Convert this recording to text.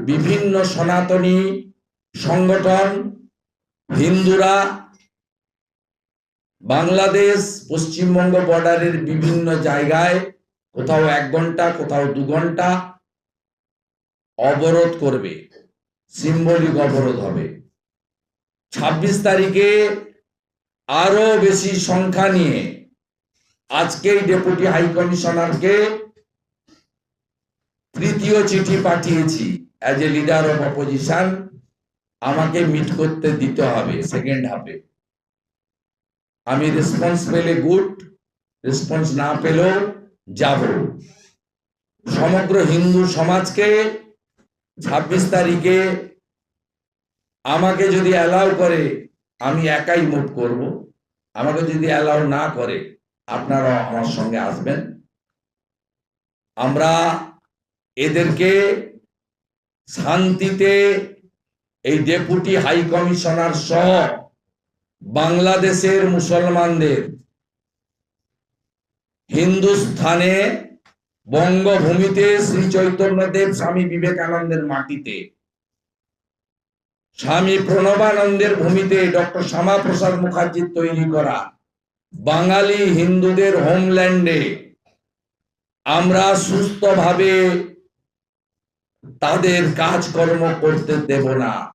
বিভিন্ন সনাতনী সংগঠন, হিন্দুরা বাংলাদেশ পশ্চিমবঙ্গ বর্ডারের বিভিন্ন জায়গায় কোথাও 1 ঘন্টা, কোথাও 2 ঘন্টা অবরোধ করবে, সিম্বলিক অবরোধ হবে। 26 তারিখে আরো বেশি সংখ্যা নিয়ে আজকেই ডেপুটি হাই কমিশনারকে তৃতীয় চিঠি পাঠিয়েছি। As a leader of opposition আমাকে মিট করতে দিতে হবে সেকেন্ড হাফে। আমি রেসপন্স পেলে গুড, রেসপন্স না পেলেও যাব। সমগ্র হিন্দু সমাজকে 26 তারিখে আমাকে যদি অ্যালাউ করে আমি একাই মুভ করব, আমাকে যদি অ্যালাউ না করে আপনারা আমার সঙ্গে আসবেন। আমরা এদেরকে শান্তিতে এই ডেপুটি হাই কমিশনার সহ বাংলাদেশের মুসলমানদের হিন্দুস্থানে বঙ্গভূমিতে শ্রী চৈতন্যদেব স্বামী বিবেকানন্দের মাটিতে, স্বামী প্রণবানন্দের ভূমিতে ডক্টর শ্যামাপ্রসাদ মুখার্জির তৈরি করা বাঙালি হিন্দুদের হোমল্যান্ডে আমরা সুস্থভাবে তাদের কাজকর্ম করতে দেব না।